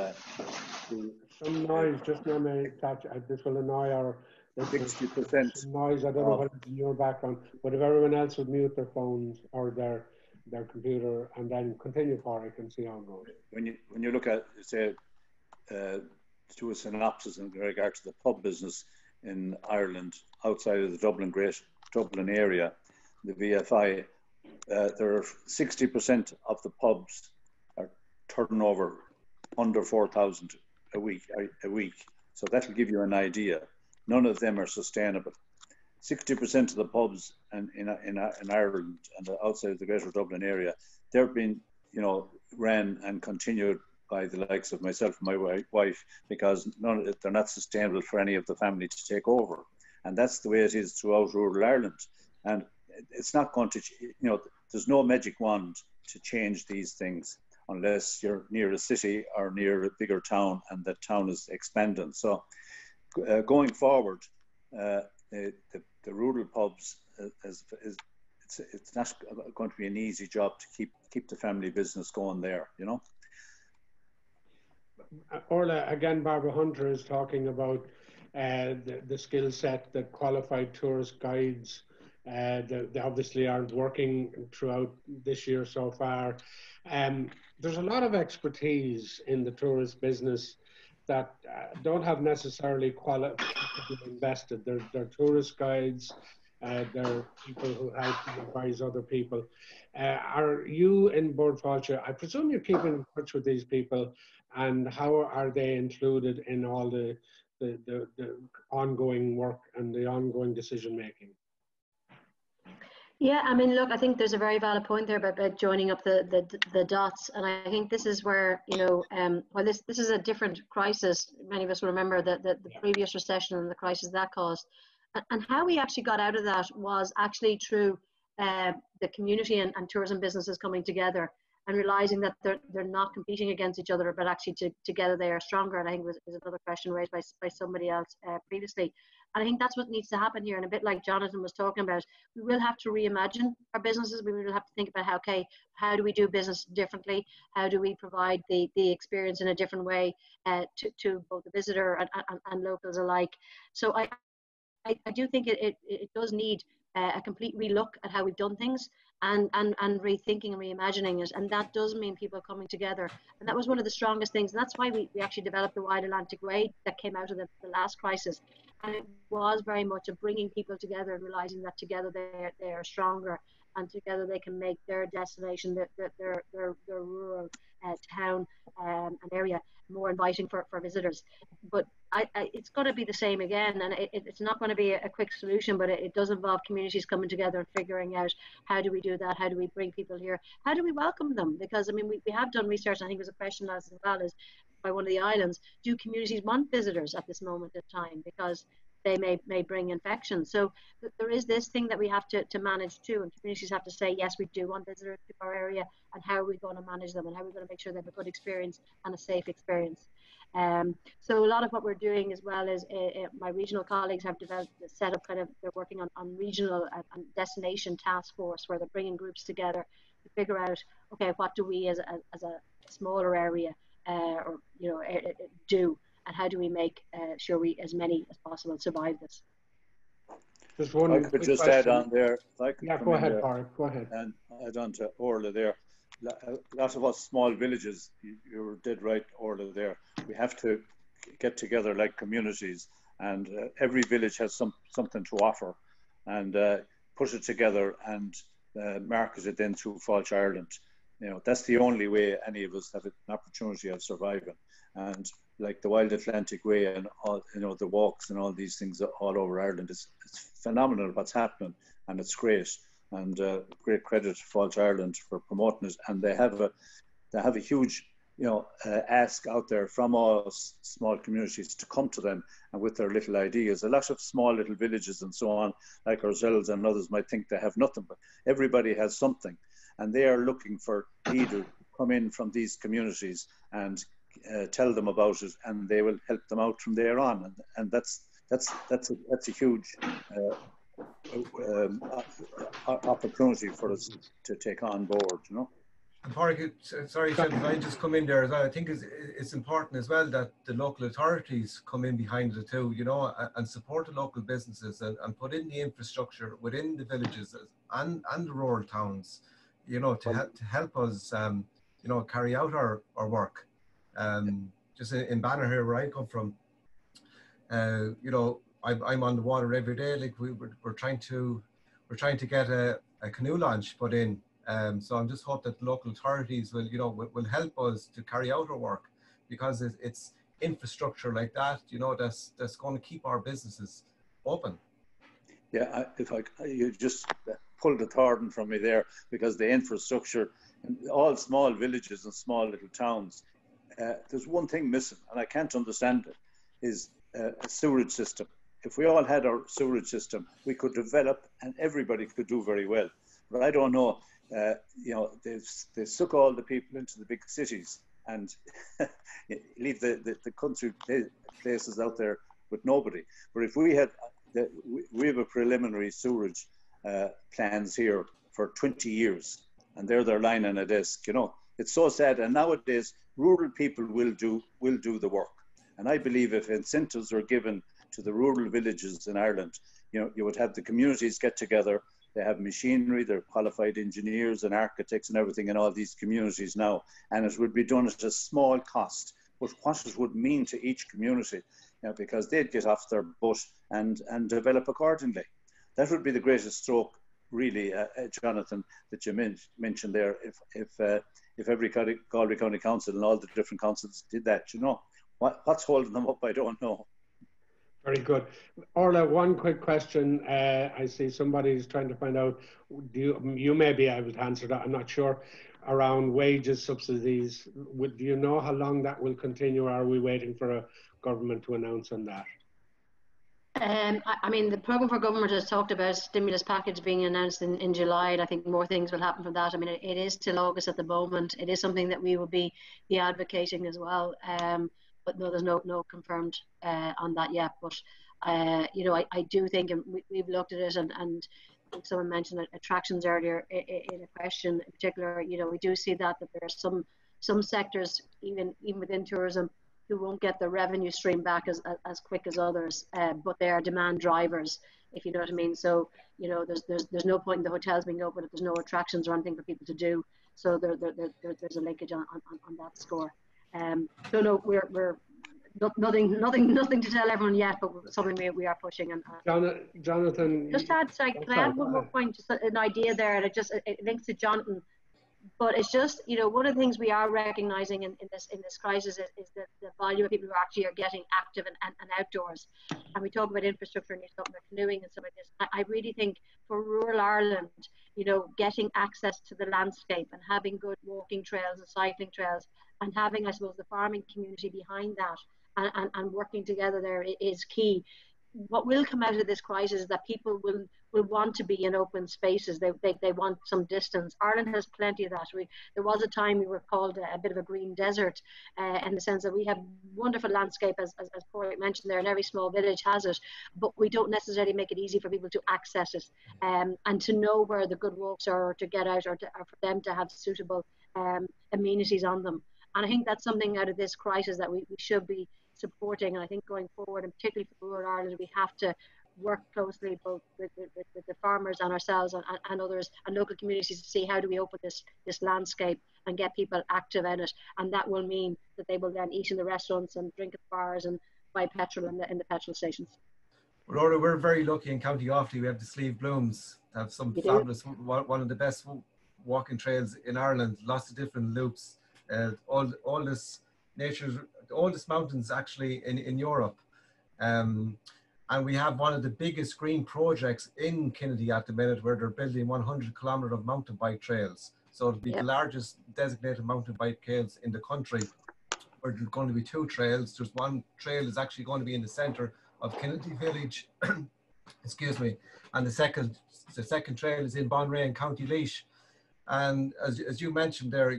some noise just now may catch. This will annoy our 60% noise. I don't know what it's in your background, but if everyone else would mute their phones or their computer, and then continue, Pádraig, and see how it goes. When you look at, say, to a synopsis in regard to the pub business, in Ireland, outside of the Dublin area, the VFI, there are 60% of the pubs are turning over under 4,000 a week. So that'll give you an idea. None of them are sustainable. 60% of the pubs in Ireland and outside of the Greater Dublin area, they're being, ran and continued by the likes of myself and my wife, because they're not sustainable for any of the family to take over. And that's the way it is throughout rural Ireland. And it's not going to, there's no magic wand to change these things unless you're near a city or near a bigger town and that town is expanding. So going forward, the rural pubs it's not going to be an easy job to keep the family business going there, Orla, again, Barbara Hunter is talking about the skill set that qualified tourist guides, they obviously aren't working throughout this year so far. There's a lot of expertise in the tourist business that don't have necessarily invested. They're tourist guides, they're people who help and advise other people. Are you in Bord Fáilte? I presume you're keeping in touch with these people, and how are they included in all the ongoing work and the ongoing decision making? Yeah, I mean, look, I think there's a very valid point there about joining up the dots, and I think this is where, well, this is a different crisis. Many of us will remember the previous recession and the crisis that caused, and how we actually got out of that was actually through the community and tourism businesses coming together and realizing that they're not competing against each other, but actually together they are stronger. And I think was another question raised by somebody else previously. And I think that's what needs to happen here. And a bit like Jonathan was talking about, we will have to reimagine our businesses. We will have to think about how do we do business differently? How do we provide the experience in a different way to both the visitor and locals alike? So I do think it does need a complete relook at how we've done things and rethinking and reimagining it. And that does mean people coming together. And that was one of the strongest things. And that's why we actually developed the Wide Atlantic Way that came out of the last crisis. And it was very much of bringing people together and realizing that together they are stronger, and together they can make their destination, their rural town and area more inviting for visitors. But it's going to be the same again, and it's not going to be a quick solution, but it does involve communities coming together and figuring out how do we do that, how do we bring people here, how do we welcome them? Because I mean, we have done research, and I think it was a question as well as by one of the islands, do communities want visitors at this moment of time, because they may bring infections. So there is this thing that we have to manage too, and communities have to say, yes, we do want visitors to our area, and how are we going to manage them, and how are we going to make sure they have a good experience and a safe experience. So a lot of what we're doing as well is my regional colleagues have developed, set up they're working on regional and destination task force, where they're bringing groups together to figure out, okay, what do we as a smaller area do, and how do we make sure we, as many as possible, survive this? Just one I could just question. Add on there. Yeah, go ahead, Park. Go ahead. And add on to Orla there. A lot of us small villages, you were dead right, Orla there. We have to get together like communities, and every village has something to offer, and put it together and market it then through Fáilte Ireland. That's the only way any of us have an opportunity of surviving. And like the Wild Atlantic Way and all, the walks and all these things all over Ireland, it's phenomenal what's happening, and it's great. And great credit to Fáilte Ireland for promoting it. And they have a huge, ask out there from all small communities to come to them and with their little ideas. A lot of small little villages and so on, like ourselves and others, might think they have nothing, but everybody has something, and they are looking for leaders to come in from these communities and tell them about it, and they will help them out from there on. And that's a huge opportunity for us to take on board, And Park, sorry, Sean, I just come in there as well. I think it's important as well that the local authorities come in behind it too, and support the local businesses and put in the infrastructure within the villages and the rural towns, to help us, carry out our work. Just in Banner here, where I come from, I'm on the water every day. Like we're trying to get a canoe launch put in. So I'm just hope that local authorities will, will help us to carry out our work, because it's infrastructure like that, that's going to keep our businesses open. Yeah, you just pulled a thorn from me there, because the infrastructure in all small villages and small little towns, there's one thing missing, and I can't understand it, is a sewerage system. If we all had our sewerage system, we could develop and everybody could do very well. But I don't know, they suck all the people into the big cities and leave the country places out there with nobody. But if we had, we have a preliminary sewerage plans here for 20 years, and they're lying on a desk. It's so sad. And nowadays, rural people will do the work. And I believe if incentives are given to the rural villages in Ireland, you would have the communities get together. They have machinery, they're qualified engineers and architects and everything in all these communities now. And it would be done at a small cost. But what it would mean to each community, because they'd get off their butt and develop accordingly. That would be the greatest stroke, really, Jonathan, that you mentioned there. If every Galway County Council and all the different councils did that, what's holding them up, I don't know. Very good. Orla, one quick question. I see somebody's trying to find out, you may be able to answer that, I'm not sure, around wages subsidies. Do you know how long that will continue, or are we waiting for a government to announce on that? I mean, the programme for government has talked about a stimulus package being announced in July, and I think more things will happen from that. I mean, it is till August at the moment. It is something that we will be advocating as well. But no, there's no confirmed on that yet. But I do think, and we've looked at it, and someone mentioned attractions earlier in a question in particular. We do see that there are some sectors, even within tourism, who won't get the revenue stream back as quick as others, but they are demand drivers, if you know what I mean. So there's no point in the hotels being open if there's no attractions or anything for people to do. So there's a linkage on that score. So no, we're nothing to tell everyone yet, but something we are pushing. And Jonathan, just add, can I add one more point? Just an idea there, and it links to Jonathan. But it's just, one of the things we are recognizing in this crisis is the value of people who actually are getting active and outdoors. And we talk about infrastructure, and you talk about canoeing and stuff like this. I really think for rural Ireland, getting access to the landscape and having good walking trails and cycling trails, and having, I suppose, the farming community behind that and working together there is key. What will come out of this crisis is that people will want to be in open spaces. They want some distance. Ireland has plenty of that. There was a time we were called a bit of a green desert, in the sense that we have wonderful landscape, as Paul mentioned there, and every small village has it, but we don't necessarily make it easy for people to access it, and to know where the good walks are, or to get out, or for them to have suitable amenities on them. And I think that's something out of this crisis that we should be supporting. And I think going forward, and particularly for rural Ireland, we have to work closely both with the farmers and ourselves and others and local communities to see how do we open this landscape and get people active in it. And that will mean that they will then eat in the restaurants and drink at the bars and buy petrol in the petrol stations. Well, Laura, we're very lucky in County Offaly. We have the Slieve Blooms, have some fabulous, one of the best walking trails in Ireland, lots of different loops, all this nature, the oldest mountains actually in Europe. And we have one of the biggest green projects in Kennedy at the minute, where they're building 100 kilometres of mountain bike trails. So it'll be the largest designated mountain bike trails in the country, where there's going to be 2 trails. There's one trail is actually going to be in the centre of Kennedy Village, excuse me, and the second trail is in Bonray in County Laois. And as you mentioned there,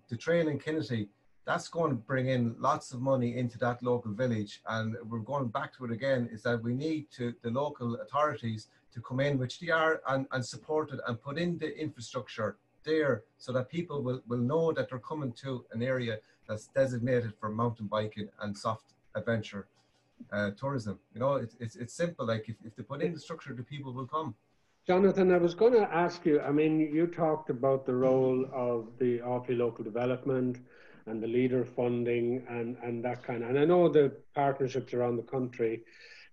the trail in Kennedy, that's going to bring in lots of money into that local village. And we're going back to it again, is that we need the local authorities to come in, which they are, and support it and put in the infrastructure there, so that people will know that they're coming to an area that's designated for mountain biking and soft adventure tourism. It's simple. Like if they put in the structure, the people will come. Jonathan, I was going to ask you, I mean, you talked about the role of the Offaly local development and the leader funding and that kind of, and I know the partnerships around the country.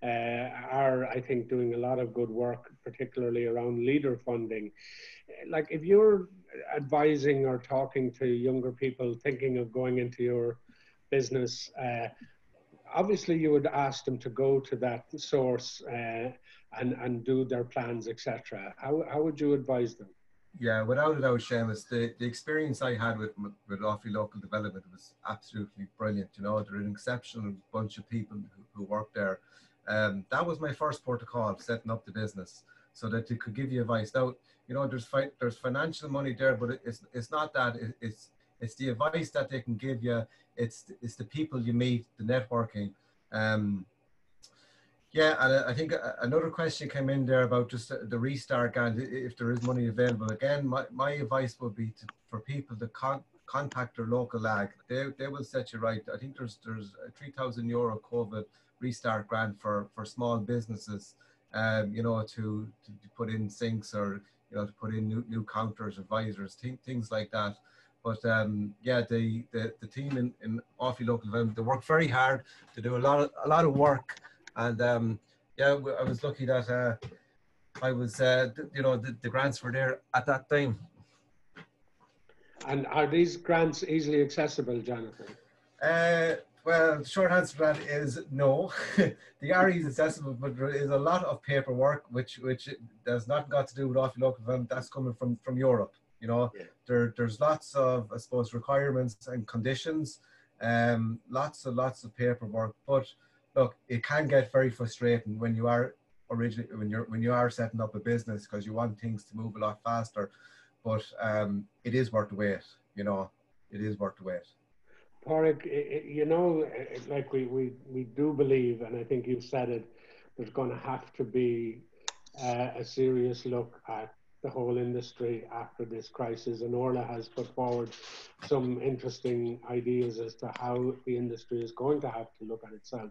are, I think, doing a lot of good work, particularly around leader funding. Like, if you're advising or talking to younger people thinking of going into your business, obviously you would ask them to go to that source and do their plans, etc. How would you advise them? Yeah, without a doubt, Seamus, the experience I had with Offaly Local Development was absolutely brilliant. You know, they're an exceptional bunch of people who work there. That was my first port of call, setting up the business, so that they could give you advice. Now, you know, there's financial money there, but it's not that. It's the advice that they can give you. It's the people you meet, the networking. Yeah, and I think another question came in there about just the restart and if there is money available. Again, my advice would be for people to contact their local ag. They will set you right. I think there's a €3,000 COVID restart grant for small businesses, you know, to put in sinks or, you know, to put in new counters, advisors, things like that. But yeah, the team in Offaly Local Development, they work very hard to do a lot of work. And yeah, I was lucky that I was, you know, the grants were there at that time. And are these grants easily accessible, Jonathan? Well, the short answer to that is no. They are easily accessible, but there is a lot of paperwork which does not got to do with Offaly Local Development. That's coming from Europe. You know, yeah. There's lots of, I suppose, requirements and conditions, lots of paperwork, but look, it can get very frustrating when you are when you are setting up a business because you want things to move a lot faster. But it is worth the wait. You know, it is worth the wait. Pádraig, you know, like we do believe, and I think you've said it, there's going to have to be a serious look at the whole industry after this crisis, and Orla has put forward some interesting ideas as to how the industry is going to have to look at itself.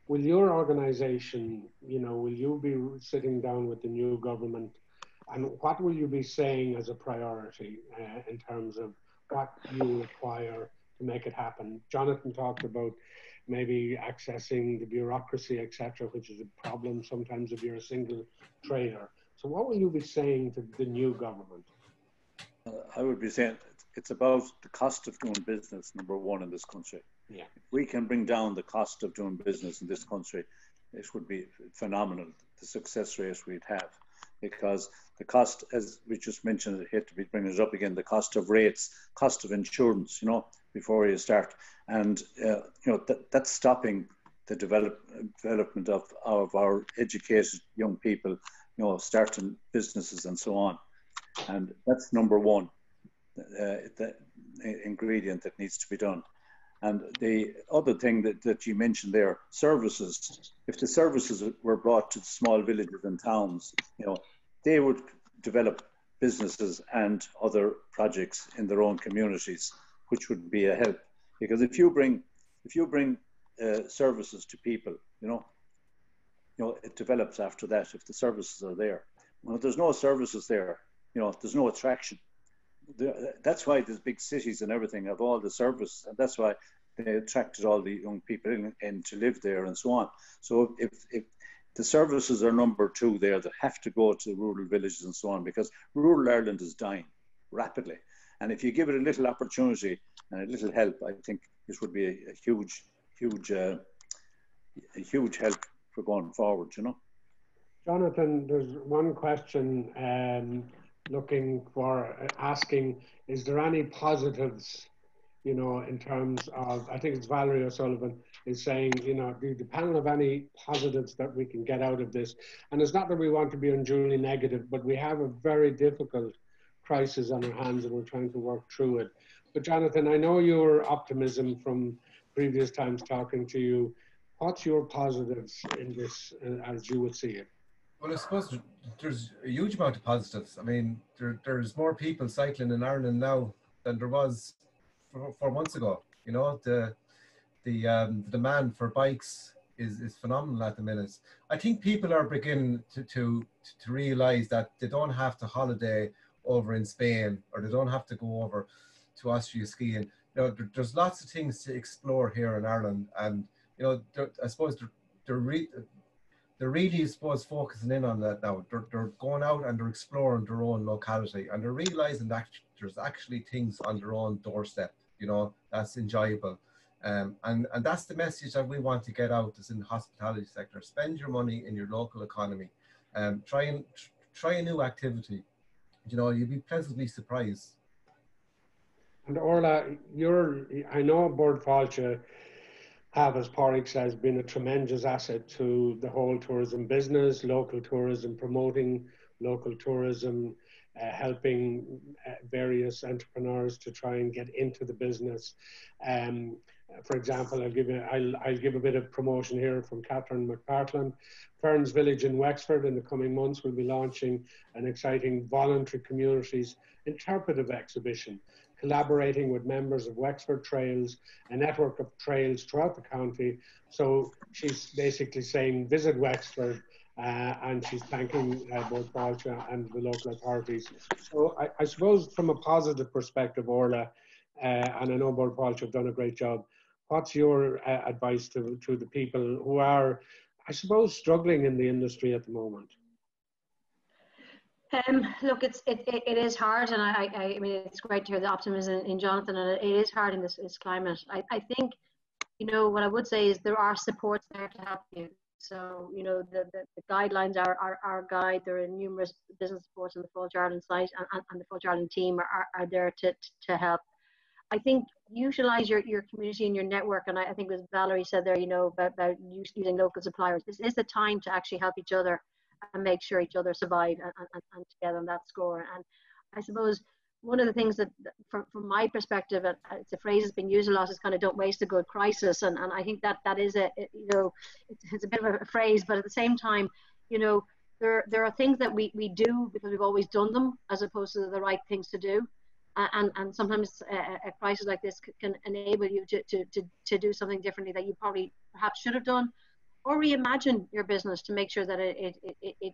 Will your organization, you know, will you be sitting down with the new government, and what will you be saying as a priority in terms of what you require to make it happen? Jonathan talked about maybe accessing the bureaucracy, etc., which is a problem sometimes if you're a single trader. So what will you be saying to the new government? I would be saying it's about the cost of doing business, number one, in this country. Yeah. If we can bring down the cost of doing business in this country, it would be phenomenal, the success rate we'd have. Because the cost, as we just mentioned, I hate to be bringing it up again, the cost of rates, cost of insurance, you know, before you start. And, you know, that's stopping the development of our educated young people, you know, starting businesses and so on. And that's number one, the ingredient that needs to be done. And the other thing that you mentioned there, services. If the services were brought to small villages and towns, you know, they would develop businesses and other projects in their own communities, which would be a help. Because if you bring services to people, you know, it develops after that. If the services are there, well, if there's no services there, you know, there's no attraction. That's why there's big cities and everything have all the services, and that's why they attracted all the young people in to live there and so on. So if the services are number two there, that have to go to rural villages and so on, because rural Ireland is dying rapidly. And if you give it a little opportunity and a little help, I think this would be a huge help for going forward, you know. Jonathan, there's one question asking, is there any positives, you know, in terms of, I think it's Valerie O'Sullivan is saying, you know, do the panel have any positives that we can get out of this? And it's not that we want to be unduly negative, but we have a very difficult crisis on our hands and we're trying to work through it. But Jonathan, I know your optimism from previous times talking to you. What's your positives in this as you would see it? Well, I suppose there's a huge amount of positives. I mean, there's more people cycling in Ireland now than there was 4 months ago. You know, the demand for bikes is phenomenal at the minute. I think people are beginning to realise that they don't have to holiday over in Spain, or they don't have to go over to Austria skiing. You know, there's lots of things to explore here in Ireland, and you know, I suppose they're really, I suppose, focusing in on that now. They're going out and they're exploring their own locality, and they're realizing that there's actually things on their own doorstep, you know, that's enjoyable. And that's the message that we want to get out as in the hospitality sector. Spend your money in your local economy. Try a new activity. You know, you'll be pleasantly surprised. And Orla, I know Bord Fáilte have, as Pádraig says, been a tremendous asset to the whole tourism business, local tourism, promoting local tourism, helping various entrepreneurs to try and get into the business. For example, I'll give a bit of promotion here from Catherine McPartland. Ferns Village in Wexford in the coming months will be launching an exciting voluntary communities interpretive exhibition, collaborating with members of Wexford Trails, a network of trails throughout the county. So she's basically saying, visit Wexford, and she's thanking Bord Fáilte and the local authorities. So I suppose from a positive perspective, Orla, and I know Bord Fáilte have done a great job, what's your advice to the people who are, I suppose, struggling in the industry at the moment? Look, it is hard, and I mean, it's great to hear the optimism in Jonathan, and it is hard in this climate. I think, you know, what I would say is there are supports there to help you. So, you know, the guidelines are our guide. There are numerous business supports on the Fáilte Ireland site, and the Fáilte Ireland team are there to help. I think utilize your community and your network, and I think as Valerie said there, you know, about using local suppliers. This is the time to actually help each other and make sure each other survive and together on that score. And I suppose one of the things that from my perspective, it's a phrase that's been used a lot, is kind of don't waste a good crisis. And I think that is you know, it's a bit of a phrase, but at the same time, you know, there are things that we do because we've always done them as opposed to the right things to do. And sometimes a crisis like this can enable you to do something differently that you probably perhaps should have done, or reimagine your business to make sure that it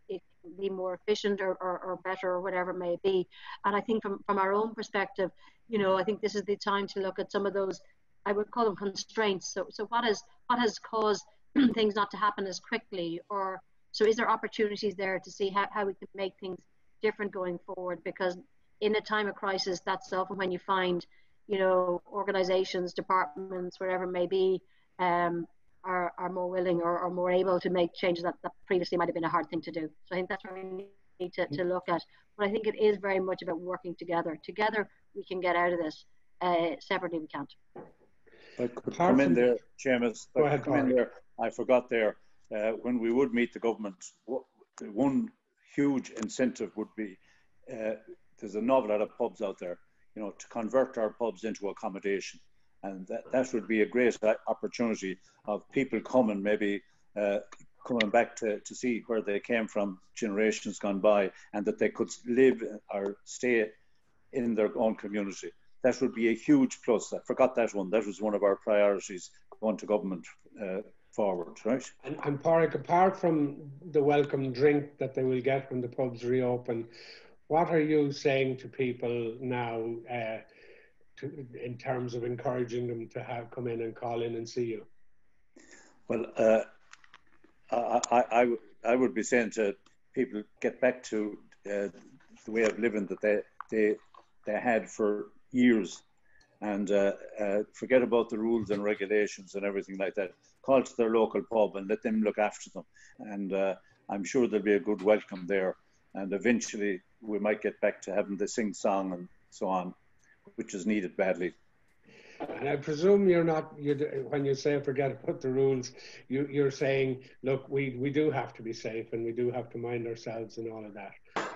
can be more efficient or better or whatever it may be. And I think from our own perspective, you know, I think this is the time to look at some of those, I would call them constraints. So what has caused things not to happen as quickly, or so is there opportunities there to see how we can make things different going forward? Because in a time of crisis, that's often when you find, you know, organizations, departments, wherever it may be, are more willing or more able to make changes that previously might have been a hard thing to do. So I think that's where we need to look at. But I think it is very much about working together. Together we can get out of this. Separately we can't. I could come in there, Seamus. Go ahead, come in there. I forgot there, when we would meet the government, one huge incentive would be, there's an awful lot of pubs out there, you know, to convert our pubs into accommodation. And that would be a great opportunity of people coming, maybe coming back to see where they came from generations gone by, and that they could live or stay in their own community. That would be a huge plus. I forgot that one. That was one of our priorities going to government forward, right? And Pádraig, apart from the welcome drink that they will get when the pubs reopen, what are you saying to people now in terms of encouraging them to come in and call in and see you? Well, I would be saying to people, get back to the way of living that they had for years, and forget about the rules and regulations and everything like that. Call to their local pub and let them look after them, and I'm sure there'll be a good welcome there, and eventually we might get back to having the sing song and so on, which is needed badly. And I presume you're not, when you say forget about the rules, you're saying, look, we do have to be safe and we do have to mind ourselves and all of that.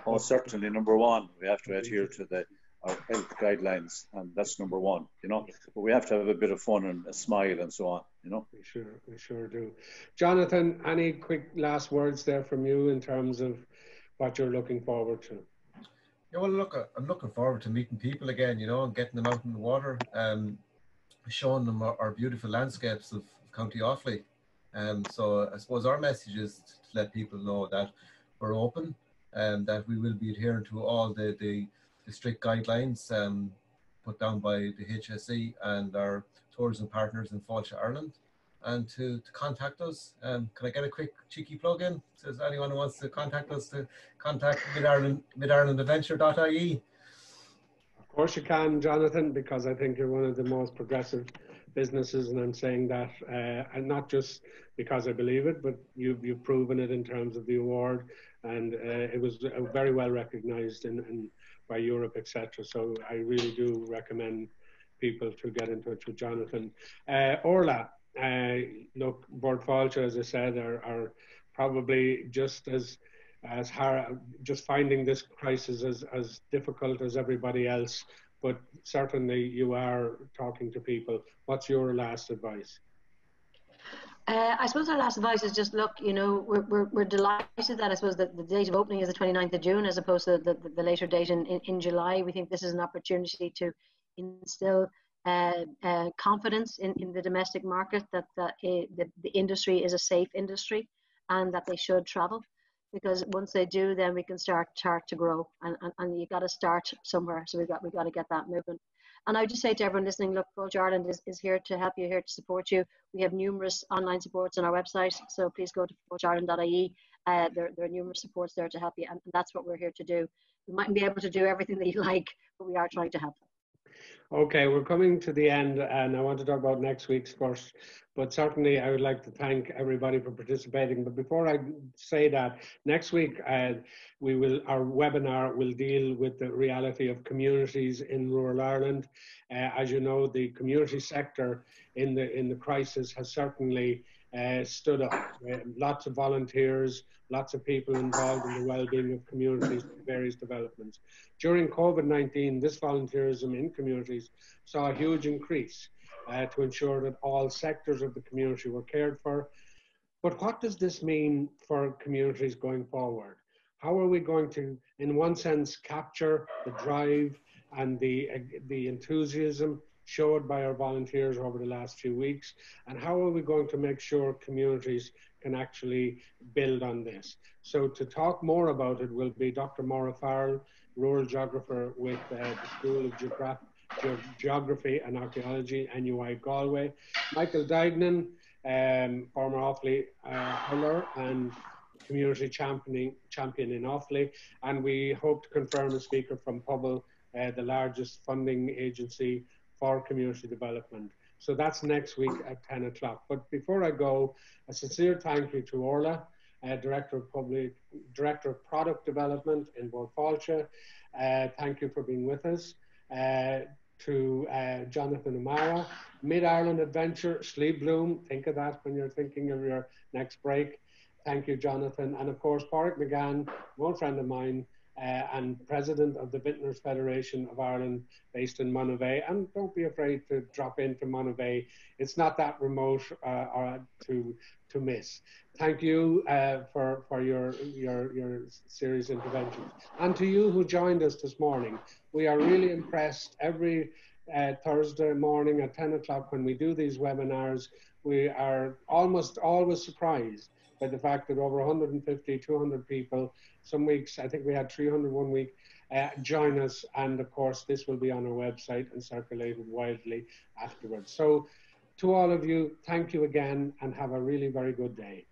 Oh, certainly, number one, we have to adhere to our health guidelines, and that's number one, you know. But we have to have a bit of fun and a smile and so on, you know. We sure do. Jonathan, any quick last words there from you in terms of what you're looking forward to? Yeah, well, look, I'm looking forward to meeting people again, you know, and getting them out in the water, showing them our beautiful landscapes of County Offaly. So I suppose our message is to let people know that we're open and that we will be adhering to all the strict guidelines put down by the HSE and our tourism partners in Fáilte Ireland. and to contact us. Can I get a quick cheeky plug in? So is anyone who wants to contact us to contact midirelandadventure.ie? Of course you can, Jonathan, because I think you're one of the most progressive businesses, and I'm saying that, and not just because I believe it, but you've proven it in terms of the award, and it was very well recognised by Europe, etc. So I really do recommend people to get in touch with Jonathan. Orla, look, Bord Fáilte, as I said, are probably just as hard, just finding this crisis as difficult as everybody else, but certainly you are talking to people. What's your last advice? I suppose our last advice is just look, you know, we're delighted that I suppose that the date of opening is the 29th of June as opposed to the later date in July. We think this is an opportunity to instill confidence in the domestic market, that the industry is a safe industry and that they should travel, because once they do, then we can start to grow, and you got to start somewhere. So we've got to get that movement. And I would just say to everyone listening, look, Fáilte Ireland is here to help you, here to support you. We have numerous online supports on our website, so please go to fáilteireland.ie. There are numerous supports there to help you, and that's what we're here to do. We mightn't be able to do everything that you like, but we are trying to help. Okay, we're coming to the end, and I want to talk about next week's first, but certainly I would like to thank everybody for participating. But before I say that, next week our webinar will deal with the reality of communities in rural Ireland. As you know, the community sector in the crisis has certainly stood up. Lots of volunteers, lots of people involved in the well-being of communities, various developments. During COVID-19, this volunteerism in communities saw a huge increase to ensure that all sectors of the community were cared for. But what does this mean for communities going forward? How are we going to, in one sense, capture the drive and the enthusiasm showed by our volunteers over the last few weeks, and how are we going to make sure communities can actually build on this? So to talk more about it will be Dr. Maura Farrell, rural geographer with the School of Geography and Archaeology, NUI Galway, Michael Dignan, former Offaly hurler and community champion in Offaly, and we hope to confirm a speaker from Pobble, the largest funding agency for community development. So that's next week at 10 o'clock. But before I go, a sincere thank you to Orla, Director of Product Development in Bord Fáilte. Thank you for being with us. To Jonathan O'Mara, Mid-Ireland Adventure, Slieve Bloom, think of that when you're thinking of your next break. Thank you, Jonathan. And of course, Pádraig McGann, one friend of mine, and President of the Vintners Federation of Ireland, based in Monavea. And don't be afraid to drop into Monavea. It's not that remote or to miss. Thank you for your serious interventions. And to you who joined us this morning, we are really impressed. Every Thursday morning at 10 o'clock when we do these webinars, we are almost always surprised by the fact that over 150, 200 people, some weeks, I think we had 300 one week, join us. And of course, this will be on our website and circulated widely afterwards. So to all of you, thank you again and have a really very good day.